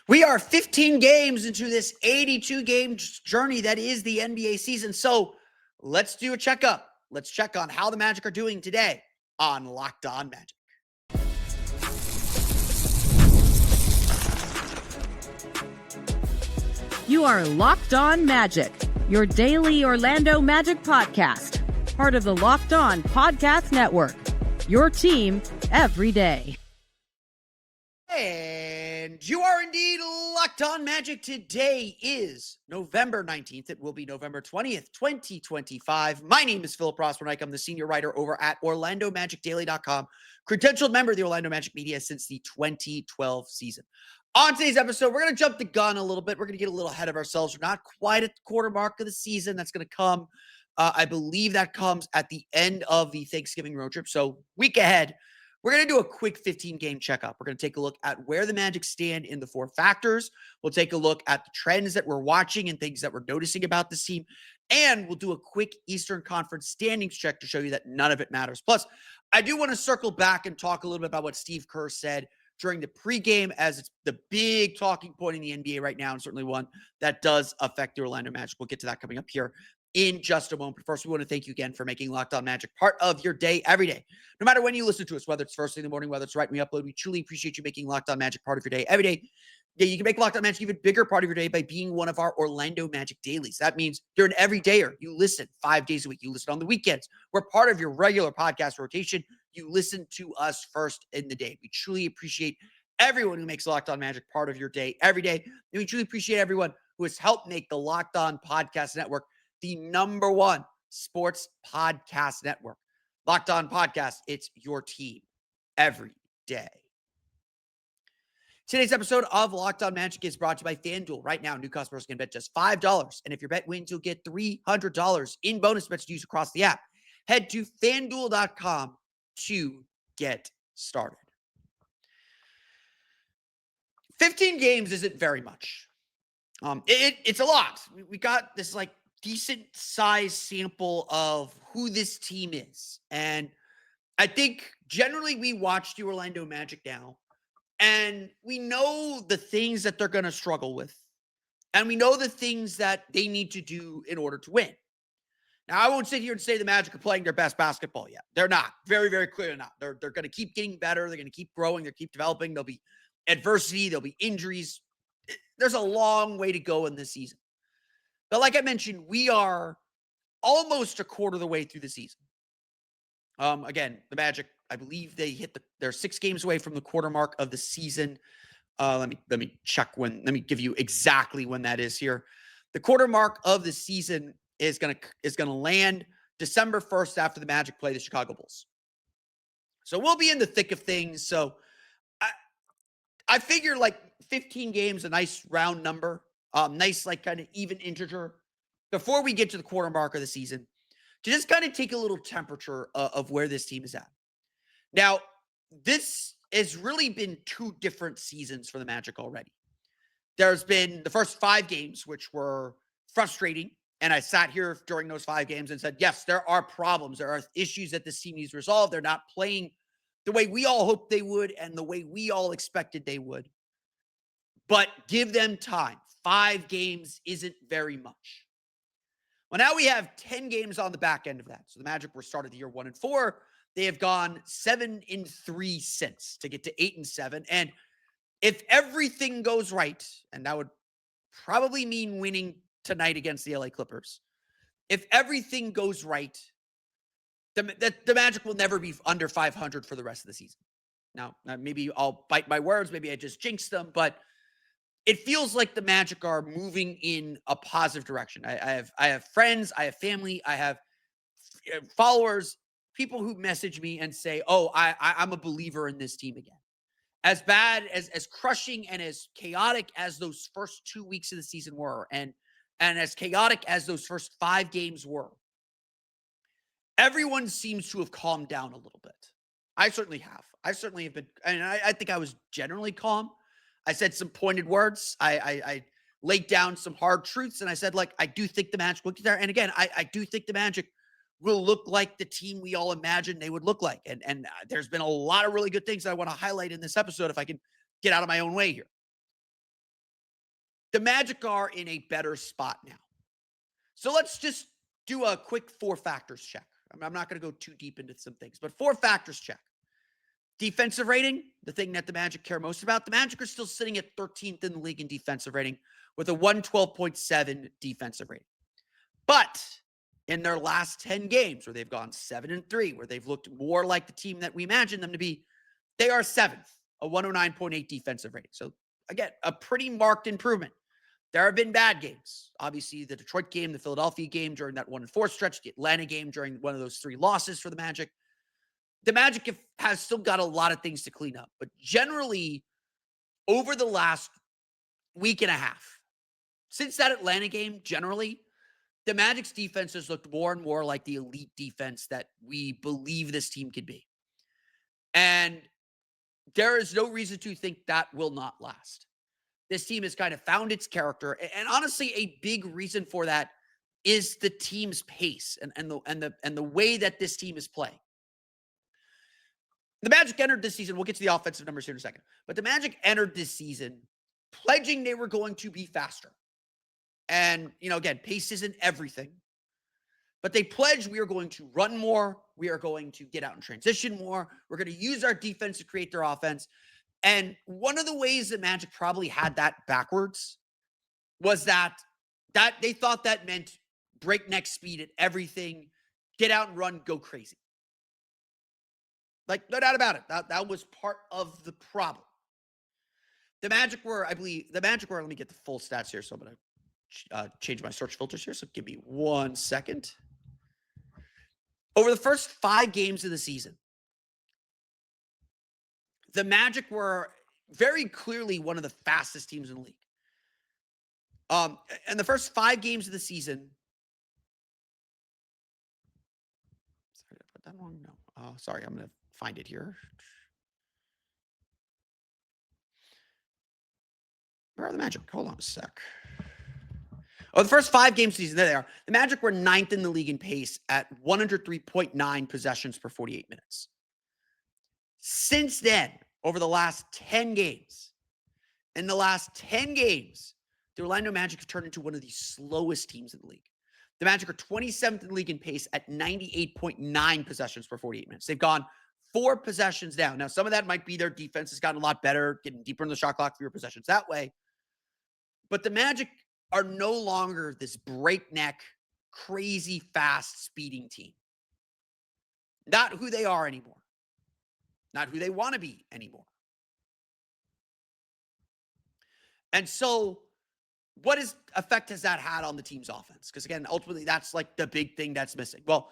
We are 15 games into this 82-game journey that is the NBA season. So let's do a checkup. Let's check on how the Magic are doing today on Locked On Magic. You are Locked On Magic, your daily Orlando Magic podcast, part of the Locked On Podcast Network, your team every day. And you are indeed Locked On Magic. Today is November 19th. It will be November 20th, 2025. My name is Philip Rossman-Reich. I'm the senior writer over at OrlandoMagicDaily.com, credentialed member of the Orlando Magic media since the 2012 season. On today's episode, we're going to jump the gun a little bit. We're going to get a little ahead of ourselves. We're not quite at the quarter mark of the season. That's going to come, I believe that comes at the end of the Thanksgiving road trip. So week ahead, we're going to do a quick 15-game checkup. We're going to take a look at where the Magic stand in the four factors. We'll take a look at the trends that we're watching and things that we're noticing about this team. And we'll do a quick Eastern Conference standings check to show you that none of it matters. Plus, I do want to circle back and talk a little bit about what Steve Kerr said during the pregame, as it's the big talking point in the NBA right now, and certainly one that does affect the Orlando Magic. We'll get to that coming up here in just a moment. But first, we want to thank you again for making Locked On Magic part of your day every day. No matter when you listen to us, whether it's first thing in the morning, whether it's right when we upload, we truly appreciate you making Locked On Magic part of your day every day. Yeah, you can make Locked On Magic even bigger part of your day by being one of our Orlando Magic dailies. That means you're an everydayer. You listen 5 days a week. You listen on the weekends. We're part of your regular podcast rotation. You listen to us first in the day. We truly appreciate everyone who makes Locked On Magic part of your day every day. And we truly appreciate everyone who has helped make the Locked On Podcast Network the #1 sports podcast network. Locked On Podcast, it's your team every day. Today's episode of Locked On Magic is brought to you by FanDuel. Right now, new customers can bet just $5. And if your bet wins, you'll get $300 in bonus bets to use across the app. Head to FanDuel.com to get started. 15 games isn't very much. It's a lot. We got this decent size sample of who this team is. And I think generally we watch the Orlando Magic now, and we know the things that they're going to struggle with. And we know the things that they need to do in order to win. Now, I won't sit here and say the Magic are playing their best basketball yet. They're not. Very, very clearly not. They're going to keep getting better. They're going to keep growing. They'll keep developing. There'll be adversity. There'll be injuries. There's a long way to go in this season. But like I mentioned, we are almost a quarter of the way through the season. Again, the Magic, I believe they they're 6 games away from the quarter mark of the season. Let me check let me give you exactly when that is here. The quarter mark of the season is gonna land December 1st after the Magic play the Chicago Bulls. So we'll be in the thick of things. So I figure 15 games, a nice round number, nice kind of even integer before we get to the quarter mark of the season, to just kind of take a little temperature of where this team is at. Now, this has really been 2 different seasons for the Magic already. There's been the first 5 games, which were frustrating. And I sat here during those 5 games and said, yes, there are problems. There are issues that this team needs to resolve. They're not playing the way we all hoped they would and the way we all expected they would. But give them time. 5 games isn't very much. Well, now we have 10 games on the back end of that. So the Magic were started the year 1-4. They have gone 7-3 since to get to 8-7. And if everything goes right, and that would probably mean winning tonight against the LA Clippers, if everything goes right, the Magic will never be under 500 for the rest of the season. Now, maybe I'll bite my words. Maybe I just jinxed them, but it feels like the Magic are moving in a positive direction. I have friends, I have family, I have followers, people who message me and say, "Oh, I'm a believer in this team again." As bad as crushing and as chaotic as those first 2 weeks of the season were, and as chaotic as those first 5 games were, everyone seems to have calmed down a little bit. I certainly have. I certainly have been, and I think I was generally calm. I said some pointed words. I laid down some hard truths, and I said, I do think the Magic will get there. And again, I do think the Magic will look like the team we all imagined they would look like. And there's been a lot of really good things that I want to highlight in this episode if I can get out of my own way here. the Magic are in a better spot now. So let's just do a quick 4 factors check. I'm not going to go too deep into some things, but 4 factors check. Defensive rating, the thing that the Magic care most about. The Magic are still sitting at 13th in the league in defensive rating with a 112.7 defensive rating. But in their last 10 games where they've gone 7-3, where they've looked more like the team that we imagined them to be, they are 7th, a 109.8 defensive rating. So again, a pretty marked improvement. There have been bad games. Obviously, the Detroit game, the Philadelphia game during that 1-4 stretch, the Atlanta game during one of those 3 losses for the Magic. The Magic has still got a lot of things to clean up. But generally, over the last week and a half, since that Atlanta game, generally, the Magic's defense has looked more and more like the elite defense that we believe this team could be. And there is no reason to think that will not last. This team has kind of found its character. And honestly, a big reason for that is the team's pace and the way that this team is playing. The Magic entered this season, we'll get to the offensive numbers here in a second, but the Magic entered this season pledging they were going to be faster. And, again, pace isn't everything, but they pledged we are going to run more. We are going to get out and transition more. We're going to use our defense to create their offense. And one of the ways that Magic probably had that backwards was that they thought that meant breakneck speed at everything, get out and run, go crazy. Like, no doubt about it. That was part of the problem. The Magic were, let me get the full stats here. So I'm going to change my search filters here. So give me 1 second. Over the first 5 games of the season, the Magic were very clearly one of the fastest teams in the league. And the first 5 games of the season. Sorry, did I put that wrong? No. Sorry, I'm going to find it here. Where are the Magic? Hold on a sec. Oh, the first 5 games of the season, there they are. The Magic were 9th in the league in pace at 103.9 possessions per 48 minutes. Since then, over the last 10 games, the Orlando Magic have turned into one of the slowest teams in the league. The Magic are 27th in the league in pace at 98.9 possessions per 48 minutes. They've gone 4 possessions down. Now, some of that might be their defense has gotten a lot better, getting deeper in the shot clock, fewer possessions that way. But the Magic are no longer this breakneck, crazy, fast, speeding team. Not who they are anymore. Not who they want to be anymore. And so, what effect has that had on the team's offense? Because again, ultimately, that's like the big thing that's missing. Well,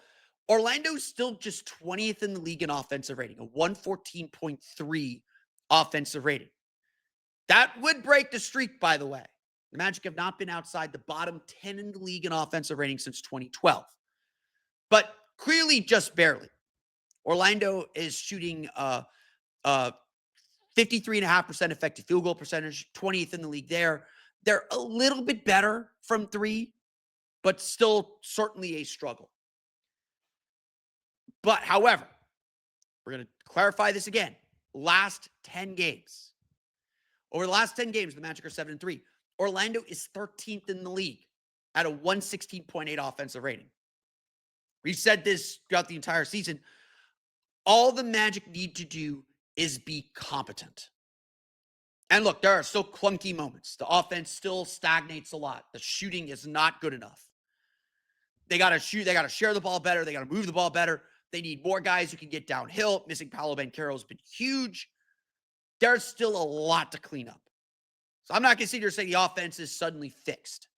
Orlando's still just 20th in the league in offensive rating, a 114.3 offensive rating. That would break the streak, by the way. The Magic have not been outside the bottom 10 in the league in offensive rating since 2012. But clearly just barely. Orlando is shooting 53.5% effective field goal percentage, 20th in the league there. They're a little bit better from 3, but still certainly a struggle. But, however, we're going to clarify this again. Last 10 games. Over the last 10 games, the Magic are 7-3. Orlando is 13th in the league at a 116.8 offensive rating. We've said this throughout the entire season. All the Magic need to do is be competent. And look, there are still clunky moments. The offense still stagnates a lot. The shooting is not good enough. They got to shoot. They got to share the ball better. They got to move the ball better. They need more guys who can get downhill. Missing Paolo Banchero has been huge. There's still a lot to clean up. So I'm not going to sit here and say the offense is suddenly fixed.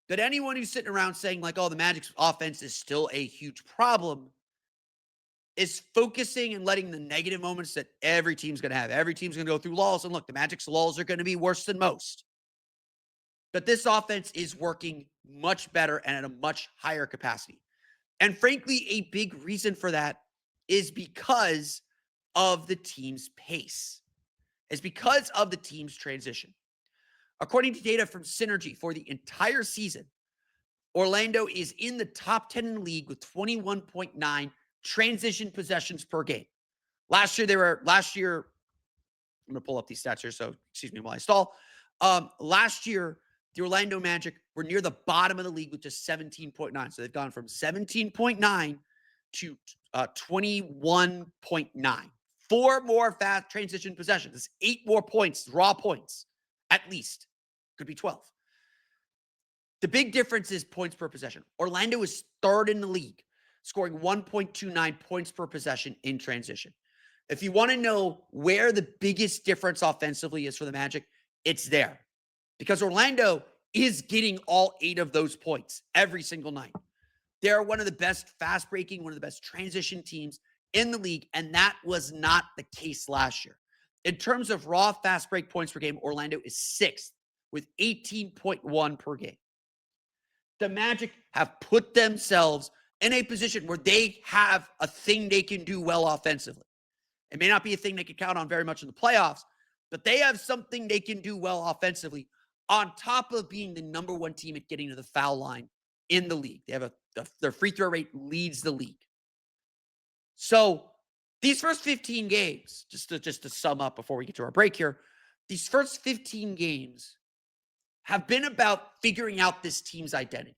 But anyone who's sitting around saying like, oh, the Magic's offense is still a huge problem is focusing and letting the negative moments that every team's going to have. Every team's going to go through lulls. And look, the Magic's lulls are going to be worse than most. But this offense is working much better and at a much higher capacity. And frankly, a big reason for that is because of the team's pace. It's because of the team's transition. According to data from Synergy for the entire season, Orlando is in the top 10 in the league with 21.9 transition possessions per game. Last year, I'm going to pull up these stats here, so excuse me while I stall. Last year, The Orlando Magic were near the bottom of the league with just 17.9. So they've gone from 17.9 to 21.9. 4 more fast transition possessions. That's 8 more points, raw points, at least. Could be 12. The big difference is points per possession. Orlando is third in the league, scoring 1.29 points per possession in transition. If you want to know where the biggest difference offensively is for the Magic, it's there. Because Orlando is getting all 8 of those points every single night. They're one of the best fast breaking, one of the best transition teams in the league, and that was not the case last year. In terms of raw fast break points per game, Orlando is 6th with 18.1 per game. The Magic have put themselves in a position where they have a thing they can do well offensively. It may not be a thing they can count on very much in the playoffs, but they have something they can do well offensively on top of being the number 1 team at getting to the foul line in the league. They have their free throw rate leads the league. So these first 15 games, just to sum up before we get to our break here, these first 15 games have been about figuring out this team's identity.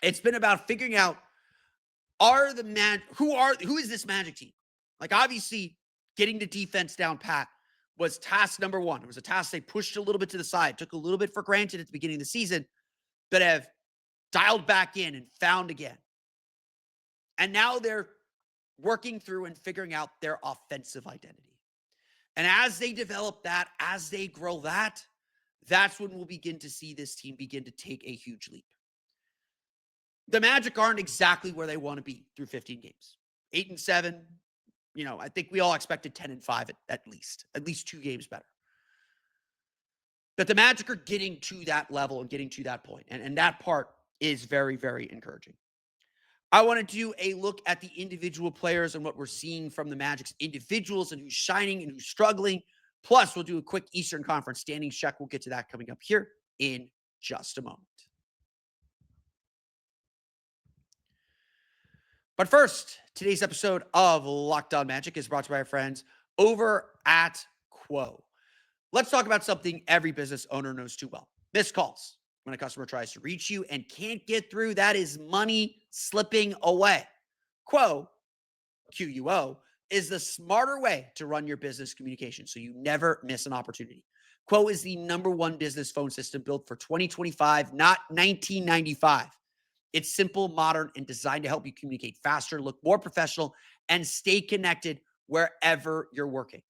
It's been about figuring out who is this Magic team? Like, obviously, getting the defense down pat was task number 1. It was a task they pushed a little bit to the side, took a little bit for granted at the beginning of the season, but have dialed back in and found again. And now they're working through and figuring out their offensive identity. And as they develop that, as they grow that, that's when we'll begin to see this team begin to take a huge leap. The Magic aren't exactly where they want to be through 15 games. 8-7, I think we all expected 10-5 at least 2 games better. But the Magic are getting to that level and getting to that point. And that part is very, very encouraging. I want to do a look at the individual players and what we're seeing from the Magic's individuals and who's shining and who's struggling. Plus, we'll do a quick Eastern Conference standings check. We'll get to that coming up here in just a moment. But first, today's episode of Locked On Magic is brought to you by our friends over at Quo. Let's talk about something every business owner knows too well. Missed calls. When a customer tries to reach you and can't get through, that is money slipping away. Quo, Q-U-O, is the smarter way to run your business communication so you never miss an opportunity. Quo is the number 1 business phone system built for 2025, not 1995. It's simple, modern, and designed to help you communicate faster, look more professional, and stay connected wherever you're working.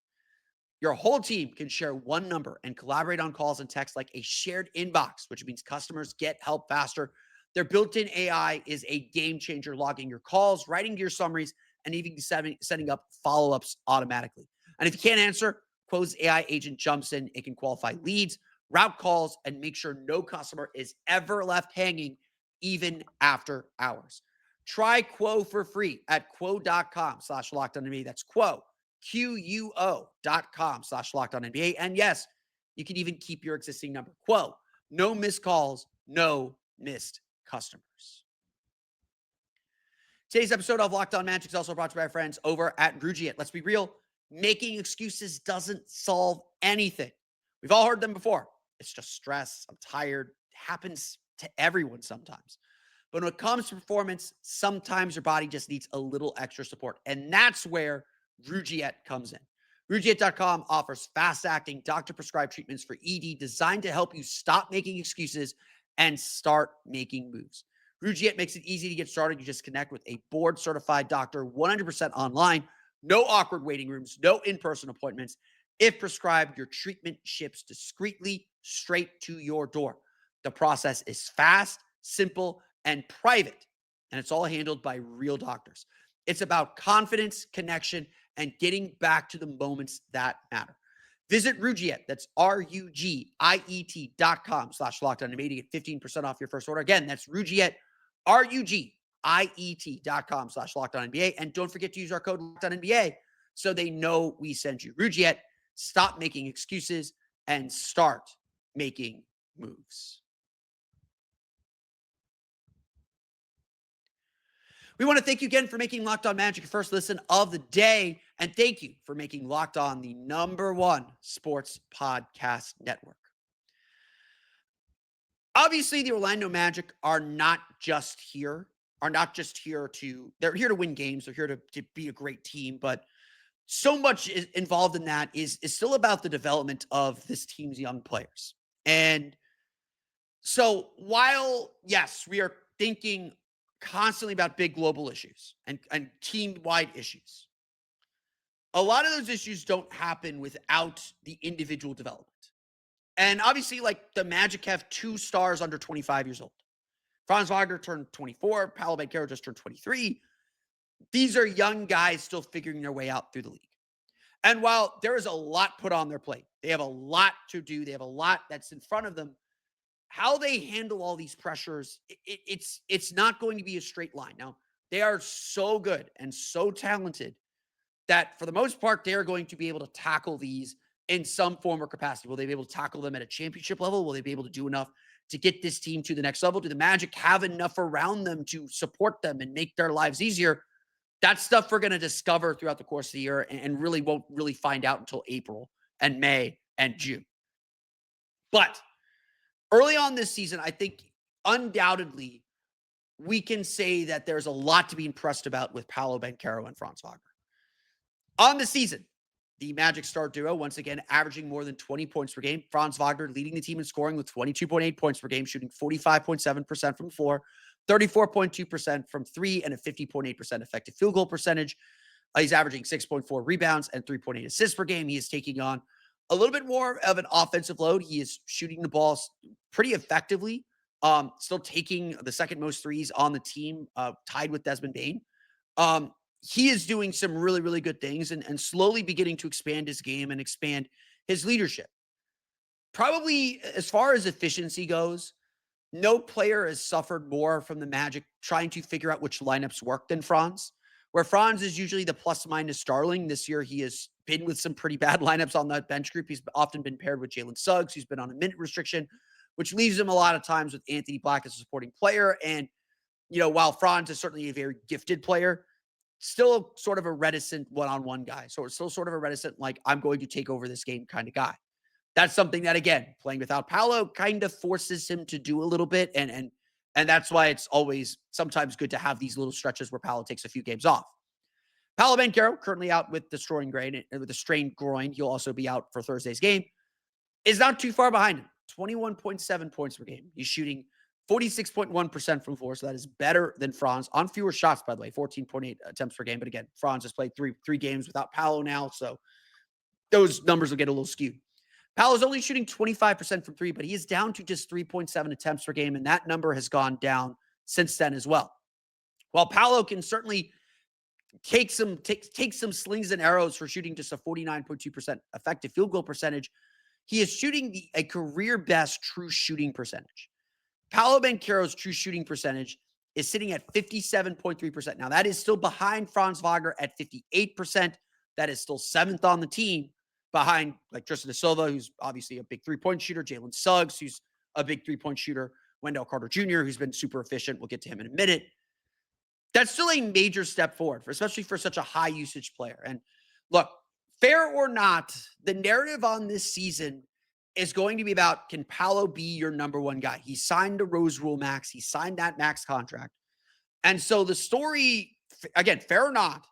Your whole team can share one number and collaborate on calls and texts like a shared inbox, which means customers get help faster. Their built-in AI is a game changer, logging your calls, writing your summaries, and even setting up follow-ups automatically. And if you can't answer, Quo's AI agent jumps in. It can qualify leads, route calls, and make sure no customer is ever left hanging, even after hours. Try Quo for free at quo.com/LockedOnNBA. That's Quo, QUO.com/LockedOnNBA. And yes, you can even keep your existing number. Quo, no missed calls, no missed customers. Today's episode of Locked On Magic is also brought to you by our friends over at Rugiet. Let's be real, making excuses doesn't solve anything. We've all heard them before. It's just stress. I'm tired. It happens to everyone sometimes. But when it comes to performance, sometimes your body just needs a little extra support. And that's where Rugiet comes in. Rugiet.com offers fast-acting, doctor-prescribed treatments for ED designed to help you stop making excuses and start making moves. Rugiet makes it easy to get started. You just connect with a board-certified doctor 100% online. No awkward waiting rooms, no in-person appointments. If prescribed, your treatment ships discreetly straight to your door. The process is fast, simple, and private, and it's all handled by real doctors. It's about confidence, connection, and getting back to the moments that matter. Visit Rugiet, that's RUGIET.com/LockedOnNBA to get 15% off your first order. Again, that's Rugiet, RUGIET.com/LockedOnNBA. And don't forget to use our code LockedOnNBA so they know we sent you. Rugiet, stop making excuses and start making moves. We want to thank you again for making Locked On Magic your first listen of the day. And thank you for making Locked On the #1 sports podcast network. Obviously, the Orlando Magic are not just here, they're here to win games. They're here to be a great team, but so much is involved in that is still about the development of this team's young players. And so while, yes, we are thinking constantly about big global issues and team-wide issues, a lot of those issues don't happen without the individual development. And obviously, like the Magic have two stars under 25 years old. Franz Wagner turned 24. Paolo Banchero just turned 23. These are young guys still figuring their way out through the league. And while there is a lot put on their plate, they have a lot to do. They have a lot that's in front of them. How they handle all these pressures, it's not going to be a straight line. Now, they are so good and so talented that for the most part, they're going to be able to tackle these in some form or capacity. Will they be able to tackle them at a championship level? Will they be able to do enough to get this team to the next level? Do the Magic have enough around them to support them and make their lives easier? That's stuff we're going to discover throughout the course of the year and really won't really find out until April and May and June. But early on this season, I think undoubtedly we can say that there's a lot to be impressed about with Paolo Banchero and Franz Wagner. On the season, the Magic star duo, once again, averaging more than 20 points per game. Franz Wagner leading the team in scoring with 22.8 points per game, shooting 45.7% from the floor, 34.2% from three, and a 50.8% effective field goal percentage. He's averaging 6.4 rebounds and 3.8 assists per game. He is taking on a little bit more of an offensive load. He is shooting the ball pretty effectively, still taking the second most threes on the team, tied with Desmond Bane. He is doing some really, really good things and slowly beginning to expand his game and expand his leadership. Probably as far as efficiency goes, no player has suffered more from the Magic trying to figure out which lineups work than Franz. Where Franz is usually the plus minus darling. This year, he has been with some pretty bad lineups on that bench group. He's often been paired with Jalen Suggs, who's been on a minute restriction, which leaves him a lot of times with Anthony Black as a supporting player. And, while Franz is certainly a very gifted player, still sort of a reticent one-on-one guy. So it's still sort of a reticent, like, I'm going to take over this game kind of guy. That's something that, again, playing without Paolo kind of forces him to do a little bit. And that's why it's always sometimes good to have these little stretches where Paolo takes a few games off. Paolo Banchero, currently out with the strained groin. He'll also be out for Thursday's game. Is not too far behind him. 21.7 points per game. He's shooting 46.1% from floor, so that is better than Franz on fewer shots, by the way, 14.8 attempts per game. But again, Franz has played three games without Paolo now, so those numbers will get a little skewed. Paolo's only shooting 25% from three, but he is down to just 3.7 attempts per game, and that number has gone down since then as well. While Paolo can certainly take some slings and arrows for shooting just a 49.2% effective field goal percentage, he is shooting a career best true shooting percentage. Paolo Banchero's true shooting percentage is sitting at 57.3%. Now, that is still behind Franz Wagner at 58%. That is still seventh on the team behind like Tristan da Silva, who's obviously a big three-point shooter, Jalen Suggs, who's a big three-point shooter, Wendell Carter Jr., who's been super efficient. We'll get to him in a minute. That's still a major step forward, especially for such a high-usage player. And look, fair or not, the narrative on this season is going to be about, can Paolo be your number one guy? He signed a Rose Rule max. He signed that max contract. And so the story, again, fair or not,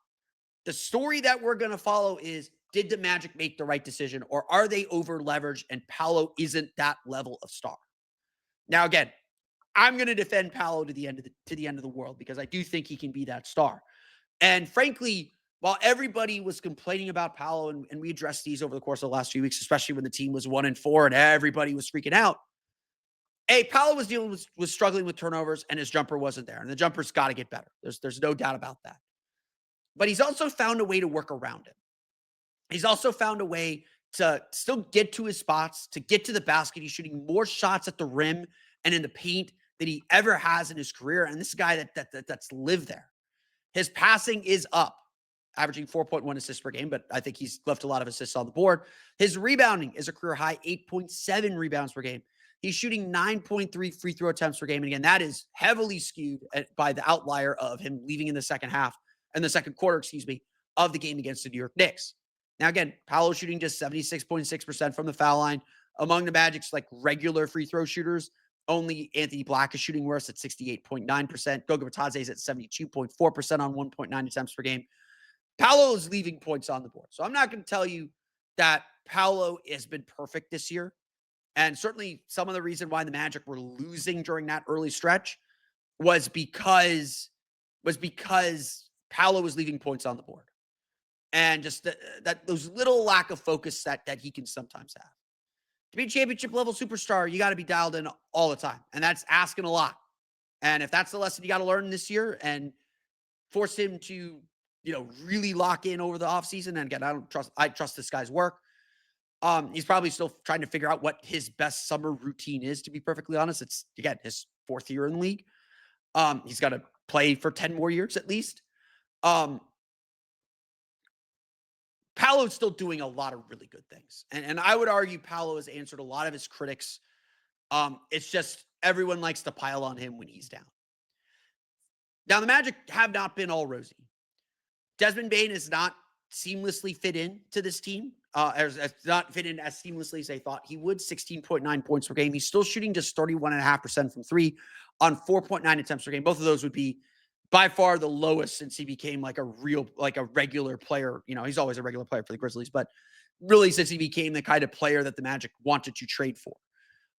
the story that we're going to follow is, did the Magic make the right decision, or are they over leveraged and Paolo isn't that level of star? Now, again, I'm going to defend Paolo to the end of the world because I do think he can be that star. And frankly, while everybody was complaining about Paolo, and we addressed these over the course of the last few weeks, especially when the team was 1-4 and everybody was freaking out. Paolo was struggling with turnovers and his jumper wasn't there. And the jumper's got to get better. There's no doubt about that. But he's also found a way to work around it. He's also found a way to still get to his spots, to get to the basket. He's shooting more shots at the rim and in the paint than he ever has in his career. And this is a guy that's lived there. His passing is up, averaging 4.1 assists per game, but I think he's left a lot of assists on the board. His rebounding is a career high, 8.7 rebounds per game. He's shooting 9.3 free throw attempts per game. And again, that is heavily skewed by the outlier of him leaving in the second quarter, of the game against the New York Knicks. Now, again, Paolo shooting just 76.6% from the foul line. Among the Magic's like regular free throw shooters, Only Anthony Black is shooting worse at 68.9%. Goga Bitadze is at 72.4% on 1.9 attempts per game. Paolo is leaving points on the board. So I'm not going to tell you that Paolo has been perfect this year. And certainly some of the reason why the Magic were losing during that early stretch was because Paolo was leaving points on the board. And just that those little lack of focus that he can sometimes have. To be a championship level superstar, you got to be dialed in all the time. And that's asking a lot. And if that's the lesson you got to learn this year and force him to, really lock in over the offseason. And again, I trust this guy's work. He's probably still trying to figure out what his best summer routine is, to be perfectly honest. It's, again, his 4th year in the league. He's got to play for 10 more years at least. Paolo's still doing a lot of really good things. And I would argue Paolo has answered a lot of his critics. It's just everyone likes to pile on him when he's down. Now, the Magic have not been all rosy. Desmond Bane is not seamlessly fit in to this team. Has not fit in as seamlessly as they thought he would. 16.9 points per game. He's still shooting just 31.5% from 3 on 4.9 attempts per game. Both of those would be by far the lowest since he became like a regular player. He's always a regular player for the Grizzlies, but really since he became the kind of player that the Magic wanted to trade for.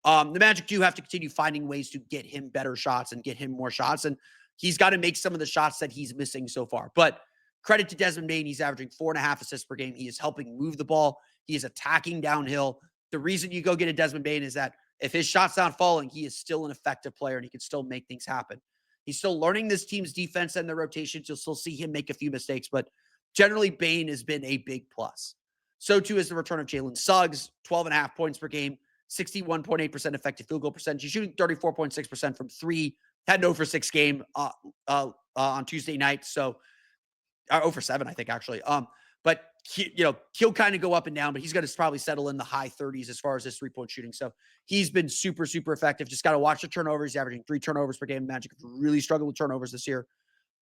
The Magic do have to continue finding ways to get him better shots and get him more shots. And he's got to make some of the shots that he's missing so far. But credit to Desmond Bane. He's averaging 4.5 assists per game. He is helping move the ball. He is attacking downhill. The reason you go get a Desmond Bane is that if his shot's not falling, he is still an effective player and he can still make things happen. He's still learning this team's defense and the rotations. You'll still see him make a few mistakes, but generally Bane has been a big plus. So too is the return of Jalen Suggs, 12.5 points per game, 61.8% effective field goal percentage. He's shooting 34.6% from 3. Had an 0 for 6 game on Tuesday night. So 0 for 7, I think, actually. But he'll kind of go up and down, but he's going to probably settle in the high 30s as far as his 3-point shooting. So he's been super, super effective. Just got to watch the turnovers. He's averaging 3 turnovers per game. Magic really struggled with turnovers this year.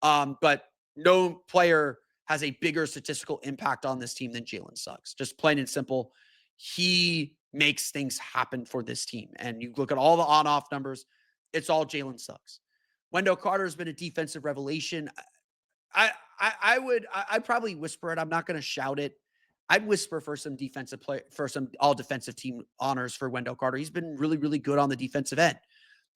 But no player has a bigger statistical impact on this team than Jalen Suggs. Just plain and simple. He makes things happen for this team. And you look at all the on-off numbers, it's all Jalen Suggs. Wendell Carter has been a defensive revelation. I'd probably whisper it. I'm not going to shout it. I'd whisper for some defensive play, for some all defensive team honors for Wendell Carter. He's been really, really good on the defensive end.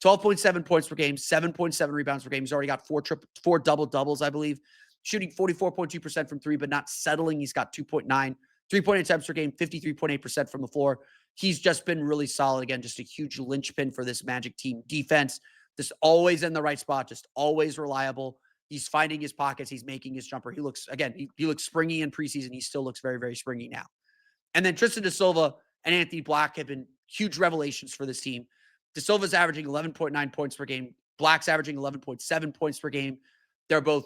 12.7 points per game, 7.7 rebounds per game. He's already got 4 double doubles, I believe. Shooting 44.2% from 3, but not settling. He's got 2.9, 3.8 attempts per game, 53.8% from the floor. He's just been really solid. Again, just a huge linchpin for this Magic team defense. Just always in the right spot, just always reliable. He's finding his pockets. He's making his jumper. He looks springy in preseason. He still looks very, very springy now. And then Tristan Da Silva and Anthony Black have been huge revelations for this team. Da Silva's averaging 11.9 points per game. Black's averaging 11.7 points per game. They're both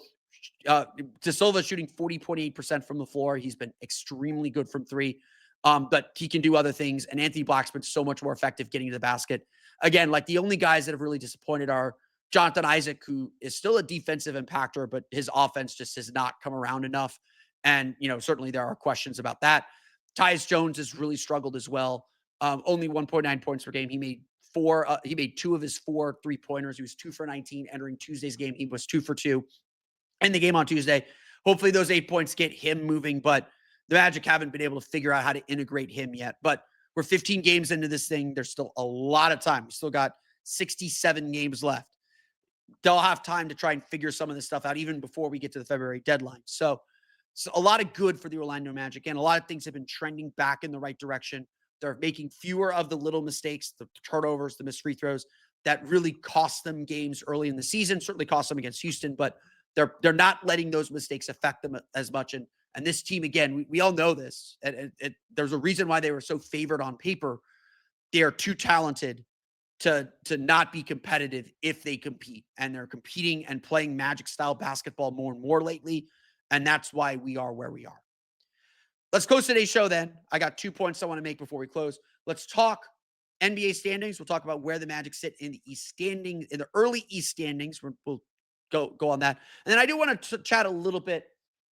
Da Silva shooting 40.8% from the floor. He's been extremely good from 3. But he can do other things. And Anthony Black's been so much more effective getting to the basket. Again, like the only guys that have really disappointed are Jonathan Isaac, who is still a defensive impactor, but his offense just has not come around enough. And, certainly there are questions about that. Tyus Jones has really struggled as well. Only 1.9 points per game. He made 2 of his 4 3-pointers. He was 2 for 19 entering Tuesday's game. He was 2 for 2 in the game on Tuesday. Hopefully those 8 points get him moving, but the Magic haven't been able to figure out how to integrate him yet. But we're 15 games into this thing. There's still a lot of time. We still got 67 games left. They'll have time to try and figure some of this stuff out even before we get to the February deadline. So a lot of good for the Orlando Magic. And a lot of things have been trending back in the right direction. They're making fewer of the little mistakes, the turnovers, the missed free throws that really cost them games early in the season, certainly cost them against Houston, but they're not letting those mistakes affect them as much. And this team, again, we all know this. There's a reason why they were so favored on paper. They are too talented to not be competitive if they compete. And they're competing and playing Magic-style basketball more and more lately. And that's why we are where we are. Let's close today's show then. I got 2 points I want to make before we close. Let's talk NBA standings. We'll talk about where the Magic sit in the East standings, in the early East standings. We'll go on that. And then I do want to chat a little bit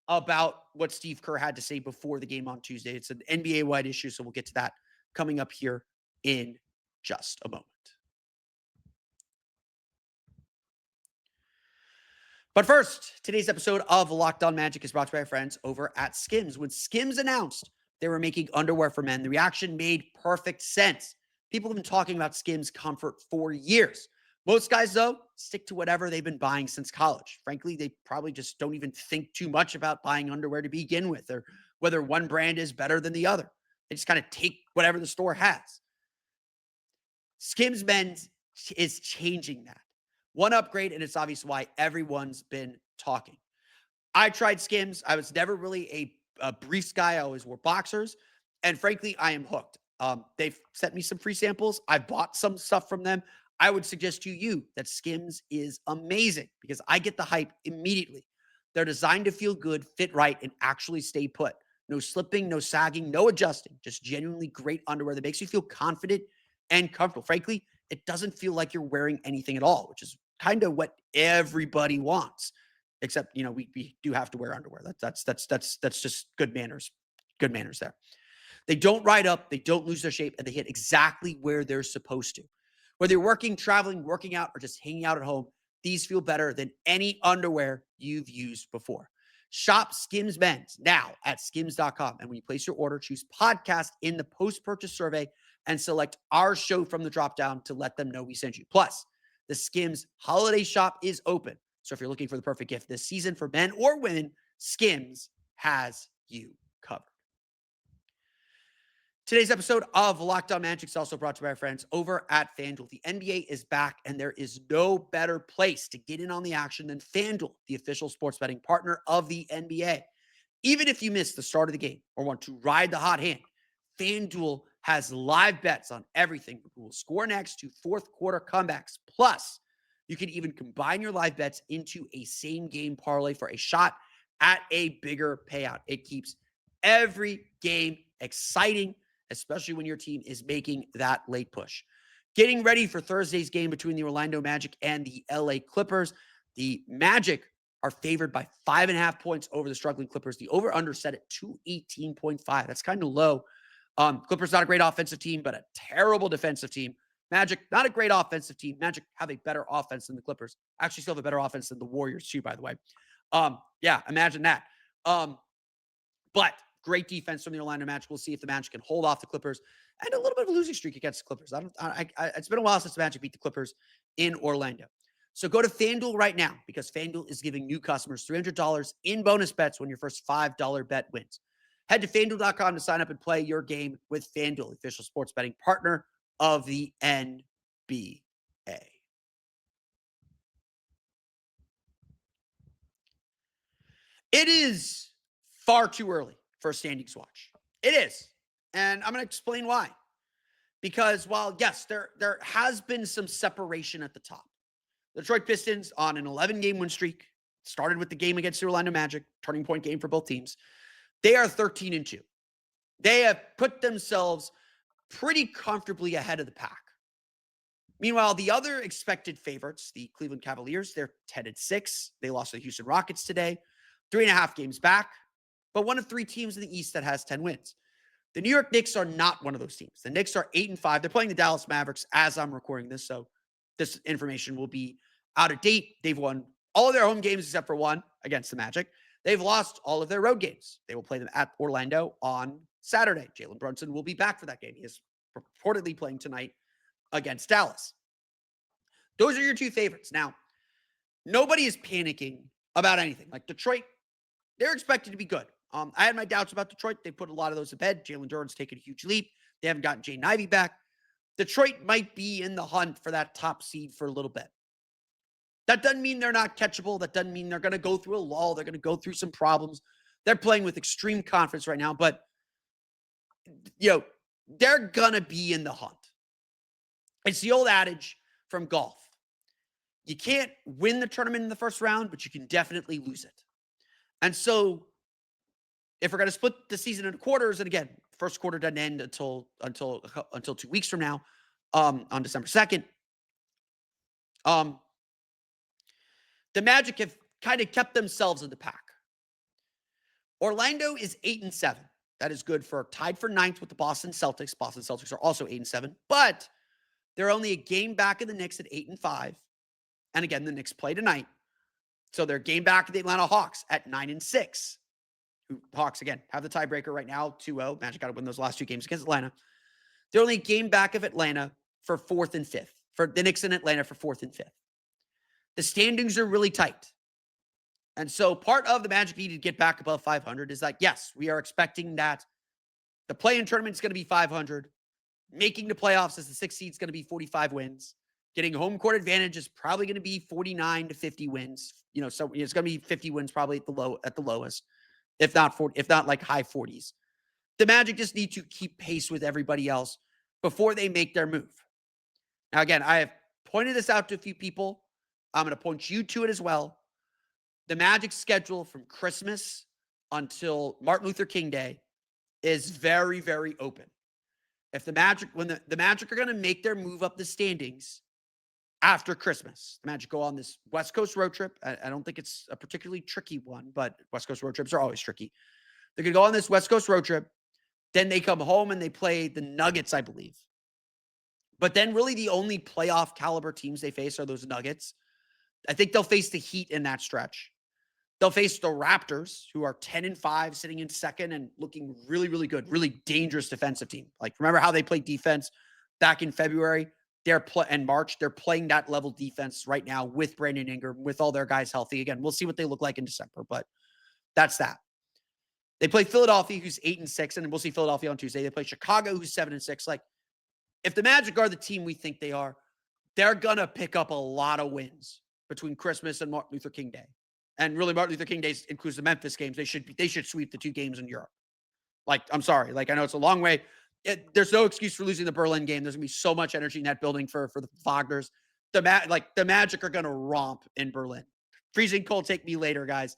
about what Steve Kerr had to say before the game on Tuesday. It's an NBA-wide issue, so we'll get to that coming up here in just a moment. But first, today's episode of Locked On Magic is brought to you by our friends over at Skims. When Skims announced they were making underwear for men, the reaction made perfect sense. People have been talking about Skims comfort for years. Most guys, though, stick to whatever they've been buying since college. Frankly, they probably just don't even think too much about buying underwear to begin with, or whether one brand is better than the other. They just kind of take whatever the store has. Skims Men's is changing that. One upgrade, and it's obvious why everyone's been talking. I tried Skims. I was never really a briefs guy. I always wore boxers. And frankly, I am hooked. They've sent me some free samples. I bought some stuff from them. I would suggest to you that Skims is amazing because I get the hype immediately. They're designed to feel good, fit right, and actually stay put. No slipping, no sagging, no adjusting. Just genuinely great underwear that makes you feel confident and comfortable. Frankly, it doesn't feel like you're wearing anything at all, which is kind of what everybody wants. Except, we do have to wear underwear. That's just good manners. Good manners there. They don't ride up, they don't lose their shape, and they hit exactly where they're supposed to. Whether you're working, traveling, working out, or just hanging out at home, these feel better than any underwear you've used before. Shop Skims Men's now at skims.com. And when you place your order, choose podcast in the post-purchase survey and select our show from the dropdown to let them know we sent you. Plus, the Skims holiday shop is open. So if you're looking for the perfect gift this season for men or women, Skims has you covered. Today's episode of Locked On Magic is also brought to you by our friends over at FanDuel. The NBA is back, and there is no better place to get in on the action than FanDuel, the official sports betting partner of the NBA. Even if you missed the start of the game or want to ride the hot hand, FanDuel has live bets on everything from who will score next to fourth quarter comebacks. Plus, you can even combine your live bets into a same game parlay for a shot at a bigger payout. It keeps every game exciting, especially when your team is making that late push. Getting ready for Thursday's game between the Orlando Magic and the LA Clippers. The Magic are favored by 5.5 points over the struggling Clippers. The over-under set at 218.5. That's kind of low. Clippers not a great offensive team, but a terrible defensive team. Magic, not a great offensive team. Magic have a better offense than the Clippers. Actually, still have a better offense than the Warriors, too, by the way. Imagine that. But great defense from the Orlando Magic. We'll see if the Magic can hold off the Clippers, and a little bit of a losing streak against the Clippers. It's been a while since the Magic beat the Clippers in Orlando. So go to FanDuel right now because FanDuel is giving new customers $300 in bonus bets when your first $5 bet wins. Head to FanDuel.com to sign up and play your game with FanDuel, official sports betting partner of the NBA. It is far too early for a standings watch. It is. And I'm going to explain why. Because while, yes, there has been some separation at the top. The Detroit Pistons on an 11-game win streak, started with the game against the Orlando Magic, turning point game for both teams. They are 13-2. They have put themselves pretty comfortably ahead of the pack. Meanwhile, the other expected favorites, the Cleveland Cavaliers, they're 10-6. They lost to the Houston Rockets today, 3.5 games back, but one of 3 teams in the East that has 10 wins. The New York Knicks are not one of those teams. The Knicks are 8-5. They're playing the Dallas Mavericks as I'm recording this, so this information will be out of date. They've won all of their home games except for one against the Magic. They've lost all of their road games. They will play them at Orlando on Saturday. Jalen Brunson will be back for that game. He is reportedly playing tonight against Dallas. Those are your 2 favorites. Now, nobody is panicking about anything. Like Detroit, they're expected to be good. I had my doubts about Detroit. They put a lot of those to bed. Jalen Duren's taken a huge leap. They haven't gotten Jaden Ivey back. Detroit might be in the hunt for that top seed for a little bit. That doesn't mean they're not catchable. That doesn't mean they're going to go through a lull. They're going to go through some problems. They're playing with extreme confidence right now, but they're going to be in the hunt. It's the old adage from golf. You can't win the tournament in the first round, but you can definitely lose it. And so if we're going to split the season into quarters, and again, first quarter doesn't end until 2 weeks from now, on December 2nd. The Magic have kind of kept themselves in the pack. Orlando is 8-7. That is good for tied for 9th with the Boston Celtics. Boston Celtics are also 8-7, but they're only a game back of the Knicks at 8-5. And again, the Knicks play tonight. So their game back at the Atlanta Hawks at 9-6. Hawks, again, have the tiebreaker right now, 2-0. Magic got to win those last 2 games against Atlanta. They're only a game back of Atlanta for 4th and 5th. For the Knicks and Atlanta for 4th and 5th. The standings are really tight. And so part of the Magic need to get back above 500 is like, yes, we are expecting that the play-in tournament is going to be 500. Making the playoffs as the 6th seed is going to be 45 wins. Getting home court advantage is probably going to be 49 to 50 wins. So it's going to be 50 wins probably at the lowest, if not like high 40s. The Magic just need to keep pace with everybody else before they make their move. Now, again, I have pointed this out to a few people. I'm going to point you to it as well. The Magic schedule from Christmas until Martin Luther King Day is very, very open. If the Magic, when the Magic are going to make their move up the standings after Christmas, the Magic go on this West Coast road trip. I don't think it's a particularly tricky one, but West Coast road trips are always tricky. They're going to go on this West Coast road trip. Then they come home and they play the Nuggets, I believe. But then really the only playoff caliber teams they face are those Nuggets. I think they'll face the Heat in that stretch. They'll face the Raptors, who are 10-5, sitting in second and looking really, really good, really dangerous defensive team. Like, remember how they played defense back in February? And March. They're playing that level defense right now with Brandon Ingram, with all their guys healthy. Again, we'll see what they look like in December, but that's that. They play Philadelphia, who's 8-6, and we'll see Philadelphia on Tuesday. They play Chicago, who's 7-6. Like, if the Magic are the team we think they are, they're going to pick up a lot of wins between Christmas and Martin Luther King Day. And really, Martin Luther King Day includes the Memphis games. They should sweep the 2 games in Europe. Like, I'm sorry. Like, I know it's a long way. There's no excuse for losing the Berlin game. There's going to be so much energy in that building for the Wagners. The Magic are going to romp in Berlin. Freezing cold, take me later, guys.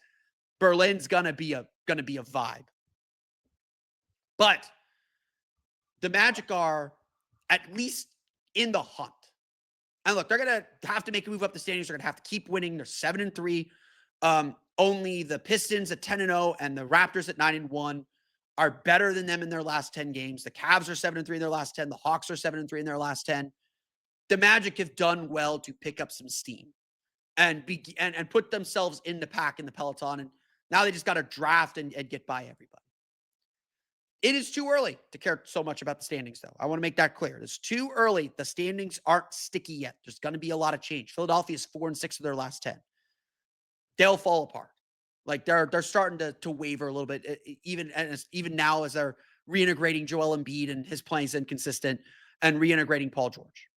Berlin's going to be a vibe. But the Magic are at least in the hunt. And look, they're going to have to make a move up the standings. They're going to have to keep winning. They're 7-3. Only the Pistons at 10-0 and the Raptors at 9-1 are better than them in their last 10 games. The Cavs are 7-3 in their last 10. The Hawks are 7-3 in their last 10. The Magic have done well to pick up some steam and put themselves in the pack in the peloton. And now they just got to draft and get by everybody. It is too early to care so much about the standings, though. I want to make that clear. It's too early. The standings aren't sticky yet. There's going to be a lot of change. Philadelphia is 4-6 of their last 10. They'll fall apart. Like, they're starting to waver a little bit, even now as they're reintegrating Joel Embiid and his playing is inconsistent, and reintegrating Paul George.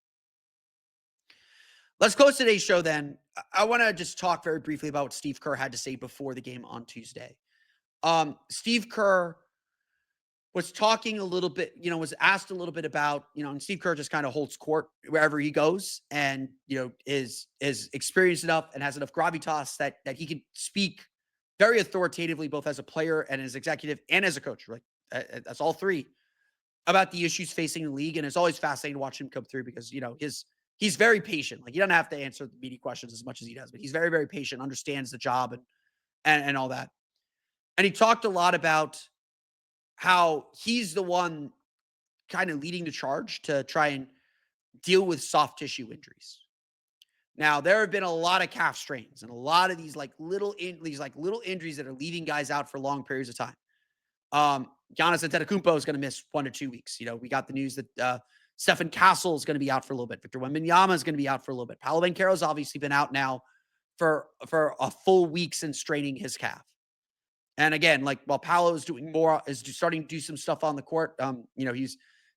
Let's close today's show then. I want to just talk very briefly about what Steve Kerr had to say before the game on Tuesday. Steve Kerr was talking a little bit, was asked a little bit about, and Steve Kerr just kind of holds court wherever he goes and, is experienced enough and has enough gravitas that he can speak very authoritatively, both as a player and as executive and as a coach, right? That's all three, about the issues facing the league. And it's always fascinating to watch him come through because, he's very patient. Like, he doesn't have to answer the media questions as much as he does, but he's very, very patient, understands the job and all that. And he talked a lot about how he's the one kind of leading the charge to try and deal with soft tissue injuries. Now, there have been a lot of calf strains and a lot of these little injuries that are leaving guys out for long periods of time. Giannis Antetokounmpo is going to miss 1 to 2 weeks. We got the news that Stephen Castle is going to be out for a little bit. Victor Wembanyama is going to be out for a little bit. Paolo Banchero has obviously been out now for a full week since straining his calf. And again, while Paolo is starting to do some stuff on the court,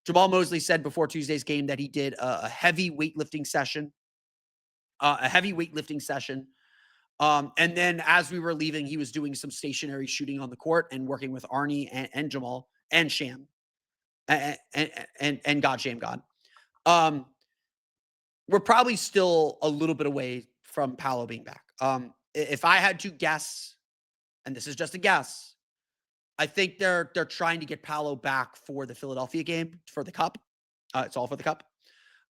Jamal Mosley said before Tuesday's game that he did a heavy weightlifting session. And then as we were leaving, he was doing some stationary shooting on the court and working with Arnie and Jamal and Sham and God Sham God. We're probably still a little bit away from Paolo being back. If I had to guess, and this is just a guess, I think they're trying to get Paolo back for the Philadelphia game for the Cup. It's all for the Cup.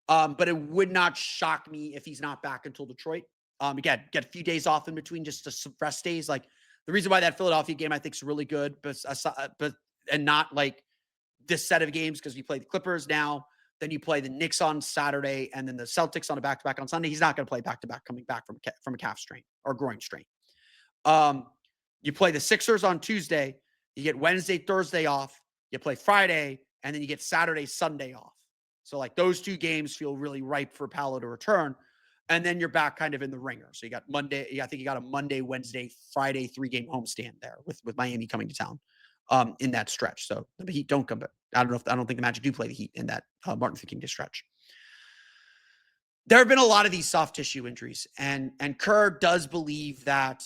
But it would not shock me if he's not back until Detroit. Again, get a few days off in between, just to rest days. Like, the reason why that Philadelphia game I think is really good, but not like this set of games, because you play the Clippers now, then you play the Knicks on Saturday, and then the Celtics on a back-to-back on Sunday. He's not going to play back-to-back coming back from a calf strain or groin strain. You play the Sixers on Tuesday. You get Wednesday, Thursday off. You play Friday, and then you get Saturday, Sunday off. So like those 2 games feel really ripe for Paolo to return. And then you're back kind of in the ringer. So you got Monday. I think you got a Monday, Wednesday, Friday 3-game homestand there with Miami coming to town in that stretch. So the Heat don't come back. I don't think the Magic do play the Heat in that Martin Luther King Day stretch. There have been a lot of these soft tissue injuries, and Kerr does believe that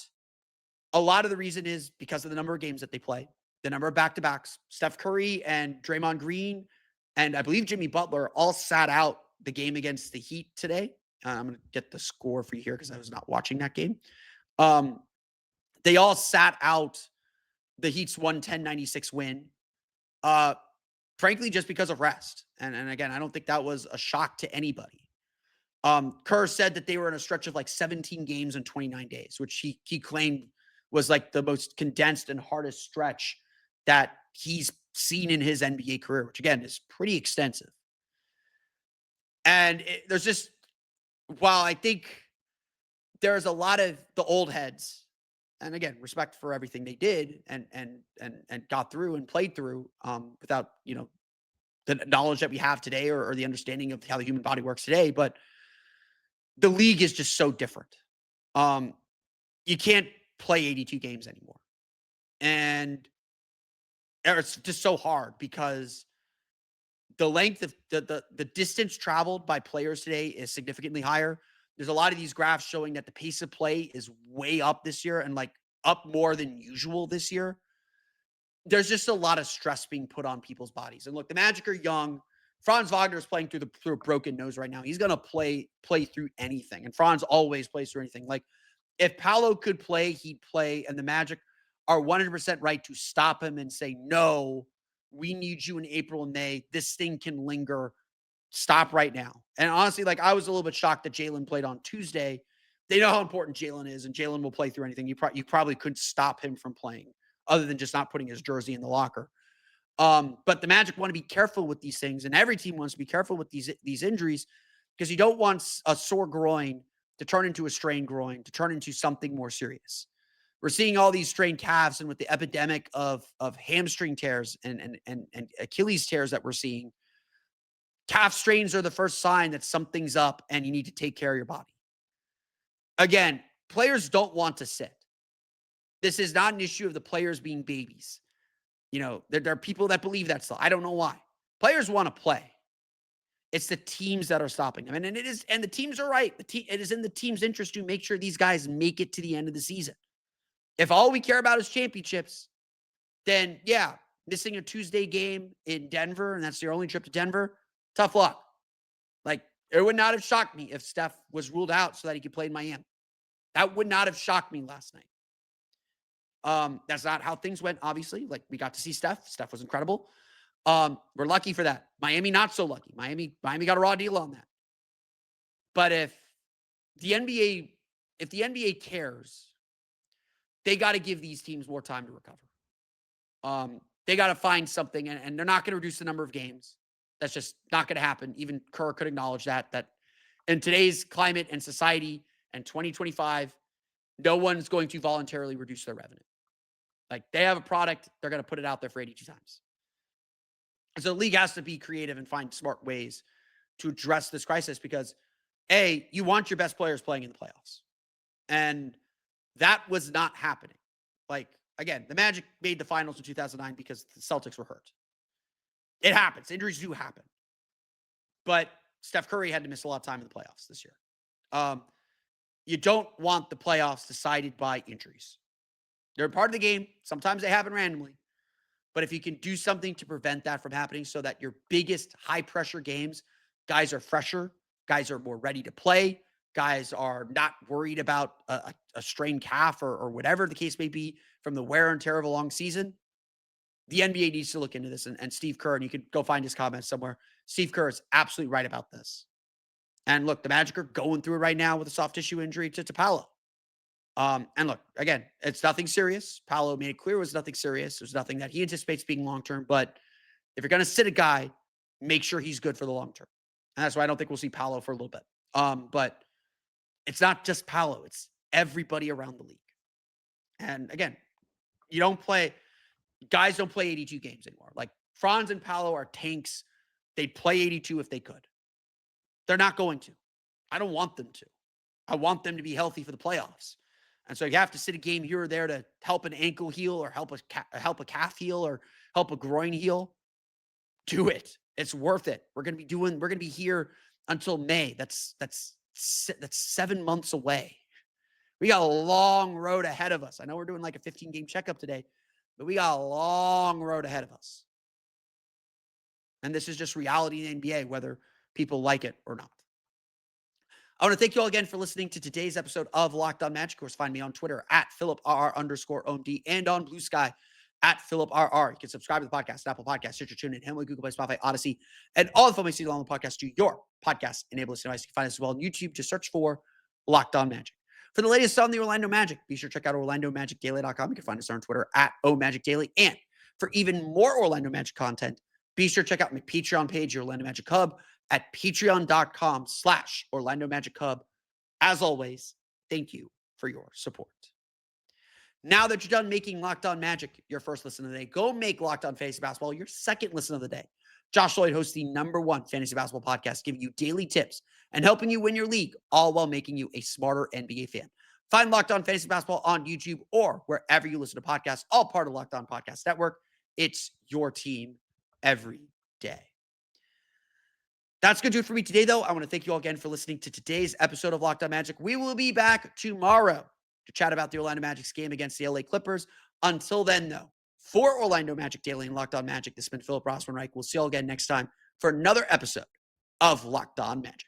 a lot of the reason is because of the number of games that they play, the number of back-to-backs. Steph Curry and Draymond Green, and I believe Jimmy Butler all sat out the game against the Heat today. I'm going to get the score for you here because I was not watching that game. They all sat out the Heat's 110-96 win, frankly, just because of rest. And again, I don't think that was a shock to anybody. Kerr said that they were in a stretch of like 17 games in 29 days, which he claimed was like the most condensed and hardest stretch that he's seen in his NBA career, which again is pretty extensive. And there's just, while I think there's a lot of the old heads, and again, respect for everything they did and got through and played through without, the knowledge that we have today or the understanding of how the human body works today. But the league is just so different. You can't play 82 games anymore. And it's just so hard because the length of the distance traveled by players today is significantly higher. There's a lot of these graphs showing that the pace of play is way up this year and like up more than usual this year. There's just a lot of stress being put on people's bodies. And look, the Magic are young. Franz Wagner is playing through a broken nose right now. He's going to play through anything. And Franz always plays through anything. Like if Paolo could play, he'd play. And the Magic are 100% right to stop him and say, no, we need you in April and May. This thing can linger. Stop right now. And honestly, like I was a little bit shocked that Jalen played on Tuesday. They know how important Jalen is, and Jalen will play through anything. You probably couldn't stop him from playing other than just not putting his jersey in the locker. But the Magic want to be careful with these things, and every team wants to be careful with these injuries because you don't want a sore groin to turn into a strained groin, to turn into something more serious. We're seeing all these strained calves, and with the epidemic of hamstring tears and Achilles tears that we're seeing, calf strains are the first sign that something's up and you need to take care of your body. Again, players don't want to sit. This is not an issue of the players being babies. There are people that believe that still. I don't know why. Players want to play. It's the teams that are stopping them. And the teams are right. It is in the team's interest to make sure these guys make it to the end of the season. If all we care about is championships, then yeah, missing a Tuesday game in Denver, and that's your only trip to Denver, tough luck. Like, it would not have shocked me if Steph was ruled out so that he could play in Miami. That would not have shocked me last night. That's not how things went, obviously. Like, we got to see Steph. Steph was incredible. We're lucky for that. Miami, not so lucky. Miami got a raw deal on that. But if the NBA cares, they got to give these teams more time to recover. They got to find something, and they're not going to reduce the number of games. That's just not going to happen. Even Kerr could acknowledge that in today's climate and society and 2025, no one's going to voluntarily reduce their revenue. Like, they have a product, they're going to put it out there for 82 times. So the league has to be creative and find smart ways to address this crisis because, A, you want your best players playing in the playoffs. And that was not happening. Like, again, the Magic made the finals in 2009 because the Celtics were hurt. It happens. Injuries do happen. But Steph Curry had to miss a lot of time in the playoffs this year. You don't want the playoffs decided by injuries. They're part of the game. Sometimes they happen randomly. But if you can do something to prevent that from happening so that your biggest high-pressure games, guys are fresher, guys are more ready to play, guys are not worried about a strained calf or whatever the case may be from the wear and tear of a long season, the NBA needs to look into this. And Steve Kerr, and you can go find his comments somewhere, Steve Kerr is absolutely right about this. And look, the Magic are going through it right now with a soft tissue injury to Paolo. And look, again, it's nothing serious. Paolo made it clear it was nothing serious. There's nothing that he anticipates being long-term. But if you're going to sit a guy, make sure he's good for the long term. And that's why I don't think we'll see Paolo for a little bit. But it's not just Paolo. It's everybody around the league. And again, guys don't play 82 games anymore. Like Franz and Paolo are tanks. They'd play 82 if they could. They're not going to. I don't want them to. I want them to be healthy for the playoffs. And so you have to sit a game here or there to help an ankle heal or help a calf heal or help a groin heal. Do it. It's worth it. We're going to be here until May. That's 7 months away. We got a long road ahead of us. I know we're doing like a 15-game checkup today, but we got a long road ahead of us. And this is just reality in the NBA, whether people like it or not. I want to thank you all again for listening to today's episode of Locked On Magic. Of course, find me on Twitter at @PhilipRR_OMD and on Blue Sky at PhilipRR. You can subscribe to the podcast, Apple Podcasts, Stitcher, TuneIn, Himalaya, Google Play, Spotify, Odyssey, and all the fun ways to along the podcast to your podcast enabling device. You can find us as well on YouTube. Just search for Locked On Magic. For the latest on the Orlando Magic, be sure to check out OrlandoMagicDaily.com. You can find us on Twitter at OMagicDaily. And for even more Orlando Magic content, be sure to check out my Patreon page, your Orlando Magic Hub, at patreon.com/Orlando Magic Hub. As always, thank you for your support. Now that you're done making Locked On Magic your first listen of the day, go make Locked On Fantasy Basketball your second listen of the day. Josh Lloyd hosts the #1 fantasy basketball podcast, giving you daily tips and helping you win your league, all while making you a smarter NBA fan. Find Locked On Fantasy Basketball on YouTube or wherever you listen to podcasts, all part of Locked On Podcast Network. It's your team every day. That's going to do it for me today, though. I want to thank you all again for listening to today's episode of Locked On Magic. We will be back tomorrow to chat about the Orlando Magic's game against the LA Clippers. Until then, though, for Orlando Magic Daily and Locked On Magic, this has been Philip Rossman-Reich. We'll see you all again next time for another episode of Locked On Magic.